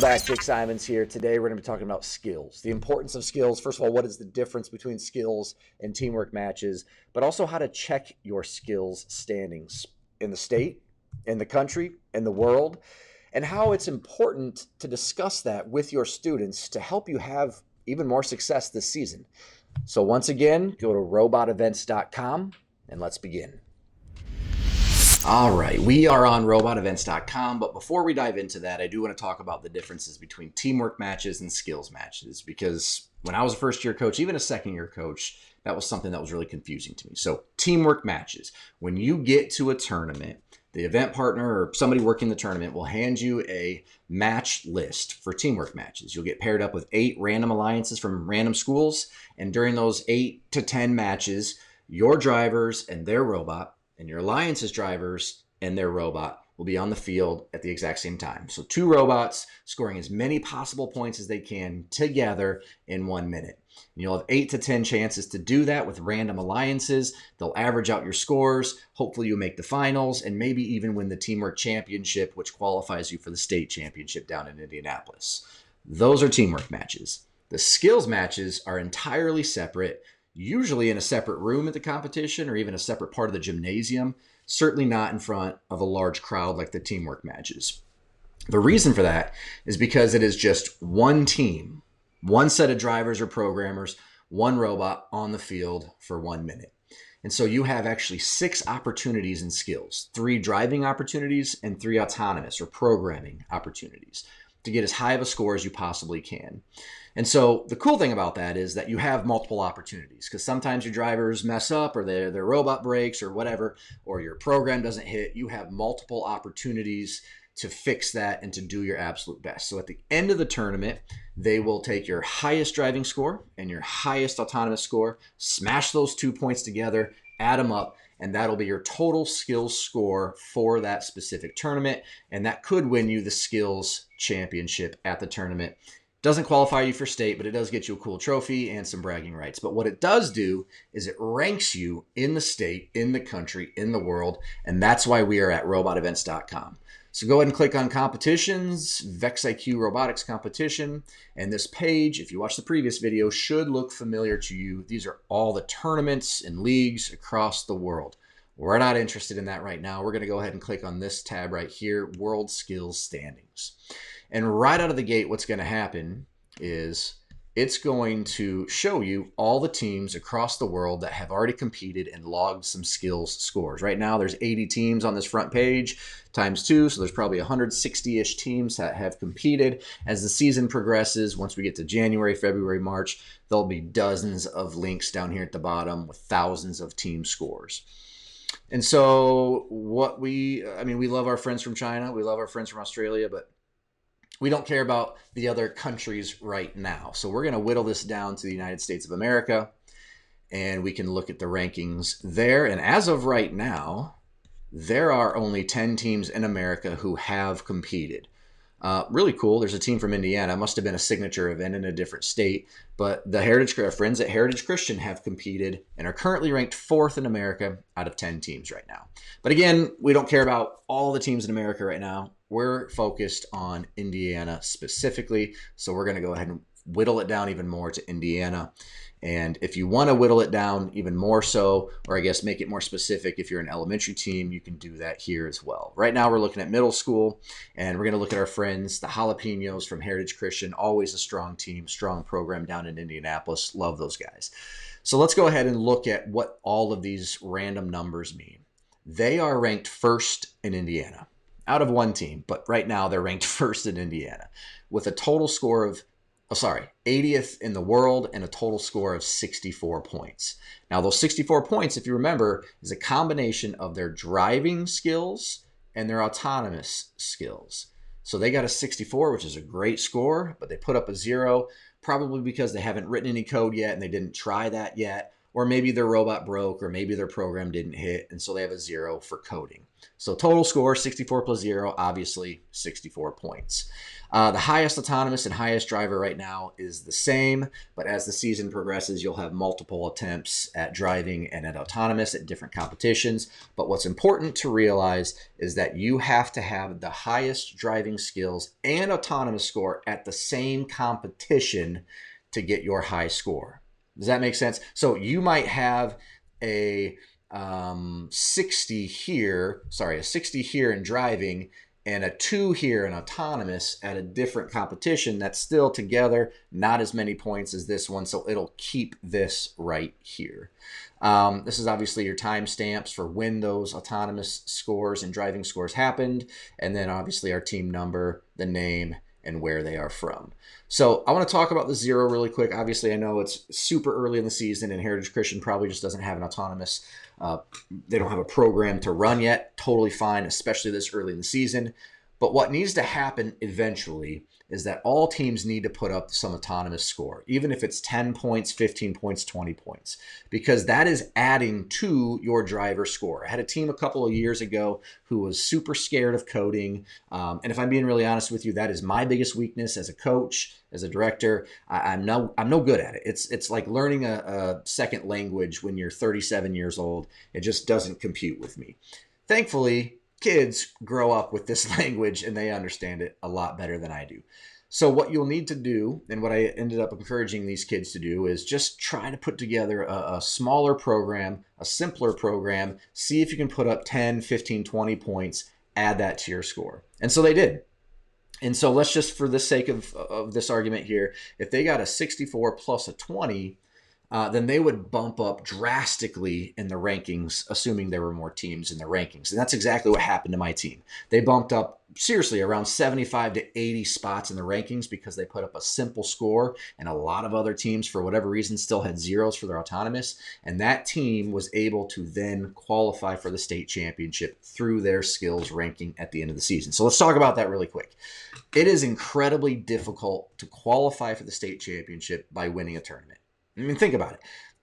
Welcome back. Jake Simons here. Today we're going to be talking about skills, the importance of skills. First of all, what is the difference between skills and teamwork matches, but also how to check your skills standings in the state, in the country, in the world, and how it's important to discuss that with your students to help you have even more success this season. So once again, go to robotevents.com and let's begin. All right, we are on robotevents.com, but before we dive into that, I do want to talk about the differences between teamwork matches and skills matches, because when I was a first-year coach, even a second-year coach, that was something that was really confusing to me. So teamwork matches, when you get to a tournament, the event partner or somebody working the tournament will hand you a match list for teamwork matches. You'll get paired up with 8 random alliances from random schools, and during those 8 to 10 matches, your drivers and their robot and your alliance's drivers and their robot will be on the field at the exact same time. So 2 robots scoring as many possible points as they can together in 1 minute. And you'll have 8 to 10 chances to do that with random alliances. They'll average out your scores. Hopefully you'll make the finals and maybe even win the teamwork championship, which qualifies you for the state championship down in Indianapolis. Those are teamwork matches. The skills matches are entirely separate, usually in a separate room at the competition or even a separate part of the gymnasium, certainly not in front of a large crowd like the teamwork matches. The reason for that is because it is just one team, one set of drivers or programmers, one robot on the field for 1 minute. And so you have actually 6 opportunities in skills, 3 driving opportunities and 3 autonomous or programming opportunities to get as high of a score as you possibly can. And so the cool thing about that is that you have multiple opportunities, because sometimes your drivers mess up or their robot breaks or whatever, or your program doesn't hit. You have multiple opportunities to fix that and to do your absolute best. So at the end of the tournament, they will take your highest driving score and your highest autonomous score, smash those 2 points together, add them up, and that'll be your total skills score for that specific tournament. And that could win you the skills championship at the tournament. Doesn't qualify you for state, but it does get you a cool trophy and some bragging rights. But what it does do is it ranks you in the state, in the country, in the world. And that's why we are at robotevents.com. So go ahead and click on competitions, VexIQ robotics competition. And this page, if you watch the previous video, should look familiar to you. These are all the tournaments and leagues across the world. We're not interested in that right now. We're going to go ahead and click on this tab right here, World Skills Standings. And right out of the gate, what's going to happen is it's going to show you all the teams across the world that have already competed and logged some skills scores. Right now, there's 80 teams on this front page times 2, so there's probably 160-ish teams that have competed. As the season progresses, once we get to January, February, March, there'll be dozens of links down here at the bottom with thousands of team scores. And so we love our friends from China, we love our friends from Australia, but we don't care about the other countries right now. So we're going to whittle this down to the United States of America, and we can look at the rankings there. And as of right now, there are only 10 teams in America who have competed. Really cool. There's a team from Indiana. It must have been a signature event in a different state. But the friends at Heritage Christian have competed and are currently ranked 4th in America out of 10 teams right now. But again, we don't care about all the teams in America right now. We're focused on Indiana specifically. So we're going to go ahead and whittle it down even more to Indiana. And if you want to whittle it down even more so, or I guess make it more specific, if you're an elementary team, you can do that here as well. Right now we're looking at middle school, and we're going to look at our friends, the Jalapenos from Heritage Christian, always a strong team, strong program down in Indianapolis. Love those guys. So let's go ahead and look at what all of these random numbers mean. They are ranked 1st in Indiana out of 1 team, but right now they're ranked 1st in Indiana with a total score of 80th in the world and a total score of 64 points. Now, those 64 points, if you remember, is a combination of their driving skills and their autonomous skills. So they got a 64, which is a great score, but they put up a 0, probably because they haven't written any code yet and they didn't try that yet, or maybe their robot broke, or maybe their program didn't hit, and so they have a 0 for coding. So total score, 64 plus 0, obviously 64 points. The highest autonomous and highest driver right now is the same, but as the season progresses, you'll have multiple attempts at driving and at autonomous at different competitions. But what's important to realize is that you have to have the highest driving skills and autonomous score at the same competition to get your high score. Does that make sense? So you might have a 60 here, a 60 here in driving and a 2 here in autonomous at a different competition. That's still together, not as many points as this one, so it'll keep this right here. This is obviously your timestamps for when those autonomous scores and driving scores happened, and then obviously our team number, the name, and where they are from. So I want to talk about the 0 really quick. Obviously, I know it's super early in the season, and Heritage Christian probably just doesn't have an autonomous. They don't have a program to run yet. Totally fine, especially this early in the season. But what needs to happen eventually is that all teams need to put up some autonomous score, even if it's 10 points, 15 points, 20 points, because that is adding to your driver score. I had a team a couple of years ago who was super scared of coding. And if I'm being really honest with you, that is my biggest weakness as a coach, as a director. I'm no good at it. It's like learning a second language when you're 37 years old. It just doesn't compute with me. Thankfully, kids grow up with this language and they understand it a lot better than I do. So what you'll need to do, and what I ended up encouraging these kids to do, is just try to put together a smaller program, a simpler program, see if you can put up 10, 15, 20 points, add that to your score. And so they did. And so let's just, for the sake of this argument here, if they got a 64 plus a 20, then they would bump up drastically in the rankings, assuming there were more teams in the rankings. And that's exactly what happened to my team. They bumped up seriously around 75 to 80 spots in the rankings because they put up a simple score, and a lot of other teams, for whatever reason, still had 0s for their autonomous. And that team was able to then qualify for the state championship through their skills ranking at the end of the season. So let's talk about that really quick. It is incredibly difficult to qualify for the state championship by winning a tournament. I mean, think about it.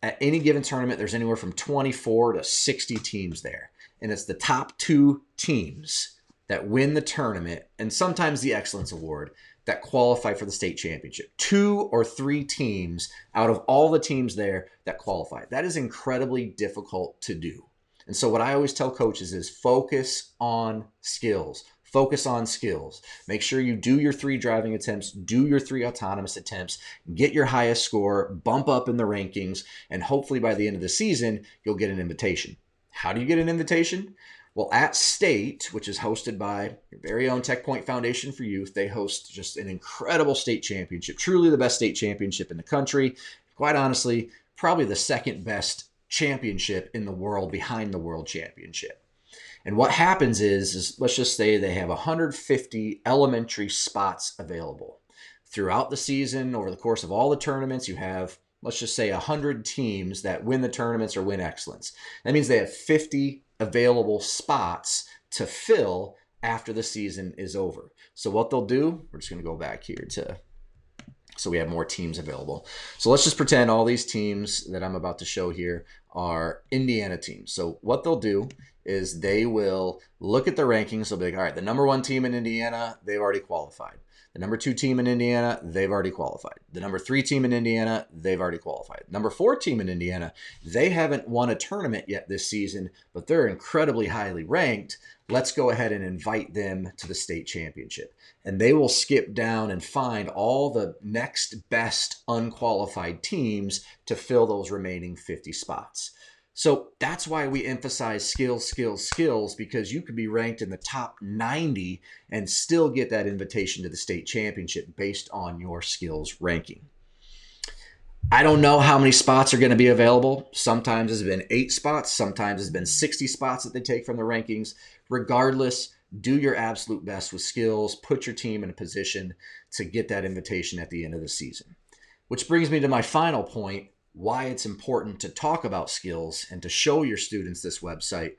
At any given tournament, there's anywhere from 24 to 60 teams there. And it's the top 2 teams that win the tournament, and sometimes the Excellence Award, that qualify for the state championship. 2 or 3 teams out of all the teams there that qualify. That is incredibly difficult to do. And so what I always tell coaches is focus on skills. Focus on skills. Make sure you do your 3 driving attempts, do your 3 autonomous attempts, get your highest score, bump up in the rankings, and hopefully by the end of the season, you'll get an invitation. How do you get an invitation? Well, at state, which is hosted by your very own TechPoint Foundation for Youth, they host just an incredible state championship, truly the best state championship in the country. Quite honestly, probably the second best championship in the world behind the World Championship. And what happens is let's just say they have 150 elementary spots available. Throughout the season, over the course of all the tournaments, you have, let's just say, 100 teams that win the tournaments or win excellence. That means they have 50 available spots to fill after the season is over. So what they'll do, we're just going to go back here so we have more teams available. So let's just pretend all these teams that I'm about to show here are Indiana teams. So what they'll do is they will look at the rankings. They'll be like, all right, the number 1 team in Indiana, they've already qualified. The number 2 team in Indiana, they've already qualified. The number 3 team in Indiana, they've already qualified. Number 4 team in Indiana, they haven't won a tournament yet this season, but they're incredibly highly ranked. Let's go ahead and invite them to the state championship. And they will skip down and find all the next best unqualified teams to fill those remaining 50 spots. So that's why we emphasize skills, skills, skills, because you could be ranked in the top 90 and still get that invitation to the state championship based on your skills ranking. I don't know how many spots are going to be available. Sometimes it's been 8 spots. Sometimes it's been 60 spots that they take from the rankings. Regardless, do your absolute best with skills. Put your team in a position to get that invitation at the end of the season. Which brings me to my final point, why it's important to talk about skills and to show your students this website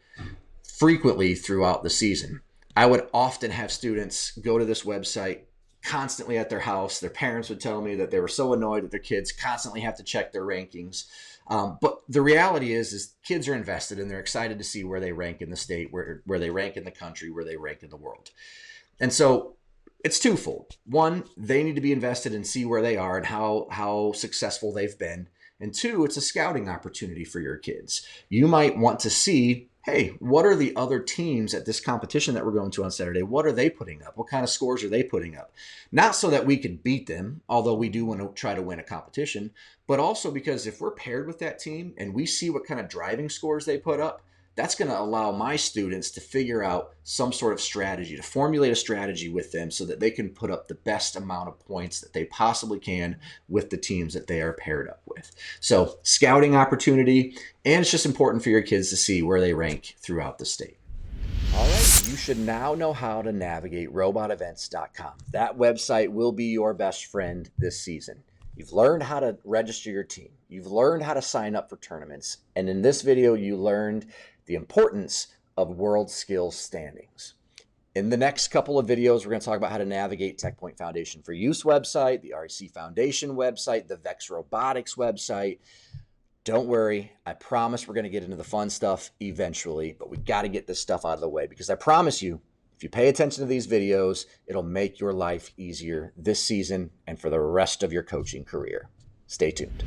frequently throughout the season. I would often have students go to this website constantly at their house. Their parents would tell me that they were so annoyed that their kids constantly have to check their rankings. But the reality is kids are invested and they're excited to see where they rank in the state, where they rank in the country, where they rank in the world. And so it's twofold. One, they need to be invested and see where they are and how successful they've been. And two, it's a scouting opportunity for your kids. You might want to see, hey, what are the other teams at this competition that we're going to on Saturday? What are they putting up? What kind of scores are they putting up? Not so that we can beat them, although we do want to try to win a competition, but also because if we're paired with that team and we see what kind of driving scores they put up, that's going to allow my students to figure out some sort of strategy, to formulate a strategy with them so that they can put up the best amount of points that they possibly can with the teams that they are paired up with. So scouting opportunity, and it's just important for your kids to see where they rank throughout the state. All right, you should now know how to navigate robotevents.com. That website will be your best friend this season. You've learned how to register your team. You've learned how to sign up for tournaments. And in this video, you learned the importance of world skills standings. In the next couple of videos, we're going to talk about how to navigate TechPoint Foundation for Use website, the REC Foundation website, the Vex Robotics website. Don't worry, I promise we're going to get into the fun stuff eventually, but we got to get this stuff out of the way because I promise you, if you pay attention to these videos, it'll make your life easier this season and for the rest of your coaching career. Stay tuned.